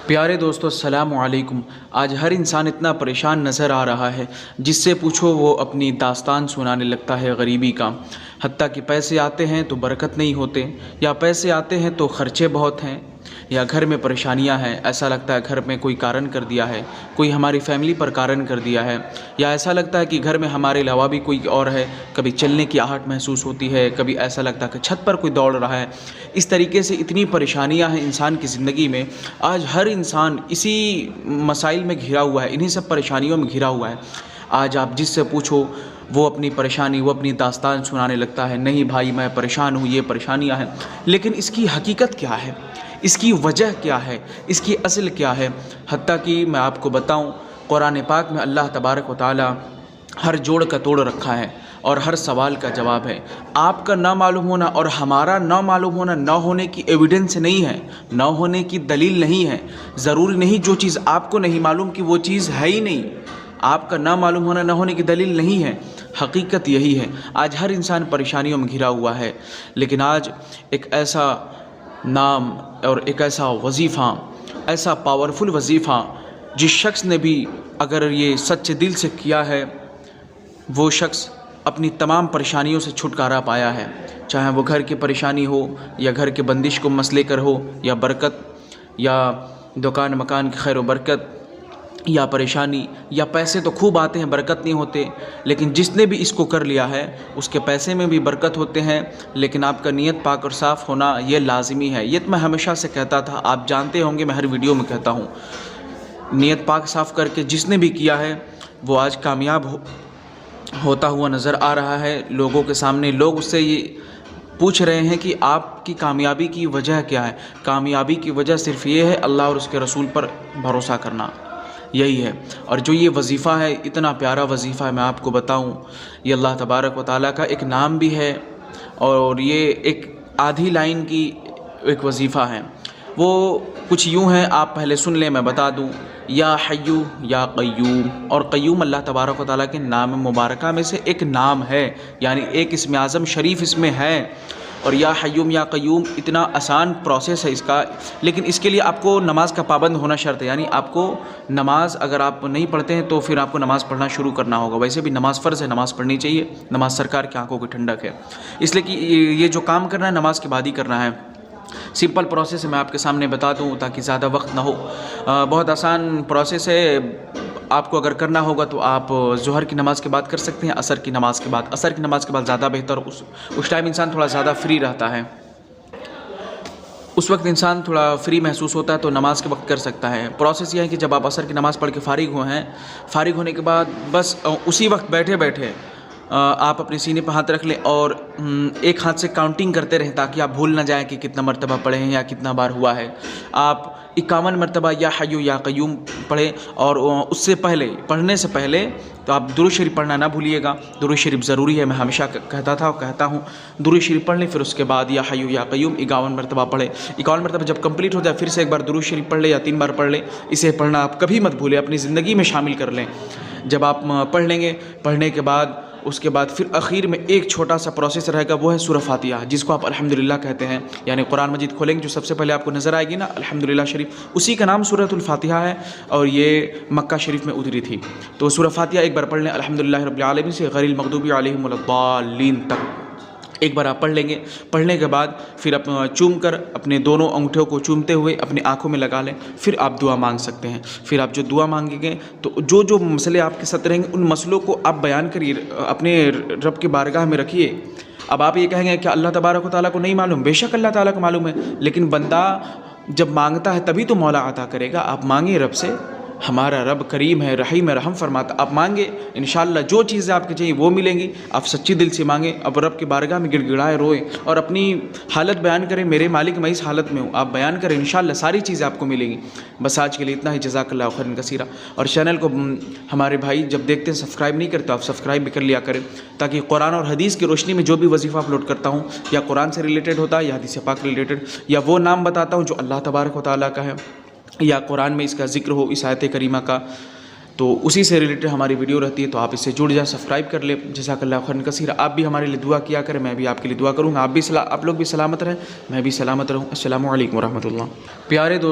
پیارے دوستو السلام علیکم۔ آج ہر انسان اتنا پریشان نظر آ رہا ہے، جس سے پوچھو وہ اپنی داستان سنانے لگتا ہے غریبی کا۔ حتیٰ کہ پیسے آتے ہیں تو برکت نہیں ہوتے، یا پیسے آتے ہیں تو خرچے بہت ہیں، یا گھر میں پریشانیاں ہیں، ایسا لگتا ہے گھر میں کوئی کارن کر دیا ہے، کوئی ہماری فیملی پر کارن کر دیا ہے، یا ایسا لگتا ہے کہ گھر میں ہمارے علاوہ بھی کوئی اور ہے۔ کبھی چلنے کی آہٹ محسوس ہوتی ہے، کبھی ایسا لگتا ہے کہ چھت پر کوئی دوڑ رہا ہے۔ اس طریقے سے اتنی پریشانیاں ہیں انسان کی زندگی میں۔ آج ہر انسان اسی مسائل میں گھرا ہوا ہے، انہی سب پریشانیوں میں گھرا ہوا ہے۔ آج آپ جس سے پوچھو وہ اپنی پریشانی، وہ اپنی داستان سنانے لگتا ہے، نہیں بھائی میں پریشان ہوں، یہ پریشانیاں ہیں۔ لیکن اس کی حقیقت کیا ہے؟ اس کی وجہ کیا ہے؟ اس کی اصل کیا ہے؟ حتیٰ کہ میں آپ کو بتاؤں، قرآن پاک میں اللہ تبارک و تعالی ہر جوڑ کا توڑ رکھا ہے اور ہر سوال کا جواب ہے۔ آپ کا نہ معلوم ہونا اور ہمارا نہ معلوم ہونا نہ ہونے کی ایویڈنس نہیں ہے، نہ ہونے کی دلیل نہیں ہے۔ ضروری نہیں جو چیز آپ کو نہیں معلوم کہ وہ چیز ہے ہی نہیں۔ آپ کا نہ معلوم ہونا نہ ہونے کی دلیل نہیں ہے، حقیقت یہی ہے۔ آج ہر انسان پریشانیوں میں گھرا ہوا ہے، لیکن آج ایک ایسا نام اور ایک ایسا وظیفہ، ایسا پاورفل وظیفہ جس شخص نے بھی اگر یہ سچے دل سے کیا ہے، وہ شخص اپنی تمام پریشانیوں سے چھٹکارا پایا ہے۔ چاہے وہ گھر کی پریشانی ہو، یا گھر کے بندش کو مسئلے کر ہو، یا برکت، یا دکان مکان کی خیر و برکت، یا پریشانی، یا پیسے تو خوب آتے ہیں برکت نہیں ہوتے۔ لیکن جس نے بھی اس کو کر لیا ہے اس کے پیسے میں بھی برکت ہوتے ہیں، لیکن آپ کا نیت پاک اور صاف ہونا یہ لازمی ہے۔ یہ میں ہمیشہ سے کہتا تھا، آپ جانتے ہوں گے، میں ہر ویڈیو میں کہتا ہوں، نیت پاک صاف کر کے جس نے بھی کیا ہے وہ آج کامیاب ہوتا ہوا نظر آ رہا ہے لوگوں کے سامنے۔ لوگ اس سے یہ پوچھ رہے ہیں کہ آپ کی کامیابی کی وجہ کیا ہے؟ کامیابی کی وجہ صرف یہ ہے اللہ اور اس کے رسول پر بھروسہ کرنا، یہی ہے۔ اور جو یہ وظیفہ ہے، اتنا پیارا وظیفہ ہے، میں آپ کو بتاؤں، یہ اللہ تبارک و تعالیٰ کا ایک نام بھی ہے، اور یہ ایک آدھی لائن کی ایک وظیفہ ہے۔ وہ کچھ یوں ہیں، آپ پہلے سن لیں، میں بتا دوں۔ یا حیو یا قیوم، اور قیوم اللہ تبارک و تعالیٰ کے نام مبارکہ میں سے ایک نام ہے، یعنی ایک اسم اعظم شریف اس میں ہے۔ اور یا حیوم یا قیوم اتنا آسان پروسیس ہے اس کا، لیکن اس کے لیے آپ کو نماز کا پابند ہونا شرط ہے۔ یعنی آپ کو نماز اگر آپ نہیں پڑھتے ہیں تو پھر آپ کو نماز پڑھنا شروع کرنا ہوگا۔ ویسے بھی نماز فرض ہے، نماز پڑھنی چاہیے، نماز سرکار کی آنکھوں کی ٹھنڈک ہے، اس لیے کہ یہ جو کام کرنا ہے نماز کے بعد ہی کرنا ہے۔ سمپل پروسیس ہے، میں آپ کے سامنے بتا دوں تاکہ زیادہ وقت نہ ہو۔ بہت آسان پروسیس ہے۔ آپ کو اگر کرنا ہوگا تو آپ ظہر کی نماز کے بعد کر سکتے ہیں، عصر کی نماز کے بعد۔ عصر کی نماز کے بعد زیادہ بہتر، اس ٹائم انسان تھوڑا زیادہ فری رہتا ہے، اس وقت انسان تھوڑا فری محسوس ہوتا ہے، تو نماز کے وقت کر سکتا ہے۔ پروسیس یہ ہے کہ جب آپ عصر کی نماز پڑھ کے فارغ ہوئے ہیں، فارغ ہونے کے بعد بس اسی وقت بیٹھے بیٹھے آپ اپنے سینے پہ ہاتھ رکھ لیں اور ایک ہاتھ سے کاؤنٹنگ کرتے رہیں تاکہ آپ بھول نہ جائیں کہ کتنا مرتبہ پڑھے ہیں یا کتنا بار ہوا ہے۔ آپ 51 مرتبہ یا حیو یا قیوم پڑھیں، اور اس سے پہلے، پڑھنے سے پہلے تو آپ درود شریف پڑھنا نہ بھولیے گا۔ درود شریف ضروری ہے، میں ہمیشہ کہتا تھا اور کہتا ہوں، درود شریف پڑھ لیں، پھر اس کے بعد یا حیو یا قیوم 51 مرتبہ پڑھیں۔ 51 مرتبہ جب کمپلیٹ ہو جائے پھر سے ایک بار درود شریف پڑھ لیں یا 3 بار پڑھ لیں۔ اسے پڑھنا آپ کبھی مت بھولیں، اپنی زندگی میں شامل کر لیں۔ جب آپ پڑھ لیں گے، پڑھنے کے بعد اس کے بعد پھر اخیر میں ایک چھوٹا سا پروسیس رہے گا، وہ ہے سورہ فاتحہ، جس کو آپ الحمدللہ کہتے ہیں۔ یعنی قرآن مجید کھولیں گے، جو سب سے پہلے آپ کو نظر آئے گی نا الحمدللہ شریف، اسی کا نام سورۃ الفاتحہ ہے، اور یہ مکہ شریف میں اتری تھی۔ تو سورہ فاتحہ ایک بار پڑھ لیں، الحمدللہ رب العالمین سے غیر المغضوب علیہم ولا الضالین تک ایک بار آپ پڑھ لیں گے۔ پڑھنے کے بعد پھر آپ چوم کر اپنے دونوں انگوٹھوں کو چومتے ہوئے اپنی آنکھوں میں لگا لیں، پھر آپ دعا مانگ سکتے ہیں۔ پھر آپ جو دعا مانگیں گے تو جو مسئلے آپ کے ساتھ رہیں گے، ان مسئلوں کو آپ بیان کریے، اپنے رب کی بارگاہ میں رکھیے۔ اب آپ یہ کہیں گے کہ اللہ تبارک و تعالیٰ کو نہیں معلوم، بے شک اللہ تعالیٰ کو معلوم ہے، لیکن بندہ جب مانگتا ہے تبھی تو مولا عطا کرے گا۔ آپ مانگیں رب سے، ہمارا رب کریم ہے، رحیم ہے، رحم فرماتا۔ آپ مانگے، انشاءاللہ جو چیزیں آپ کے چاہیے وہ ملیں گی۔ آپ سچی دل سے مانگیں، اب رب کی بارگاہ میں گڑ گڑائے روئیں اور اپنی حالت بیان کریں، میرے مالک میں اس حالت میں ہوں، آپ بیان کریں، انشاءاللہ ساری چیزیں آپ کو ملیں گی۔ بس آج کے لیے اتنا ہی، جزاک اللہ خیرا کثیرا۔ اور چینل کو ہمارے بھائی جب دیکھتے ہیں سبسکرائب نہیں کرتے، آپ سبسکرائب بھی کر لیا کریں، تاکہ قرآن اور حدیث کی روشنی میں جو بھی وظیفہ اپلوڈ کرتا ہوں، یا قرآن سے ریلیٹڈ ہوتا ہے، یا حدیث پاک ریلیٹڈ، یا وہ نام بتاتا ہوں جو اللہ تبارک و تعالیٰ کا ہے، یا قرآن میں اس کا ذکر ہو، اس آیت کریمہ کا، تو اسی سے ریلیٹڈ ہماری ویڈیو رہتی ہے، تو آپ اس سے جڑ جائیں، سبسکرائب کر لیں، جزاک اللہ خیرا کثیرا۔ آپ بھی ہمارے لیے دعا کیا کریں، میں بھی آپ کے لیے دعا کروں گا، آپ لوگ بھی سلامت رہیں، میں بھی سلامت رہوں۔ السلام علیکم ورحمۃ اللہ۔ پیارے دوست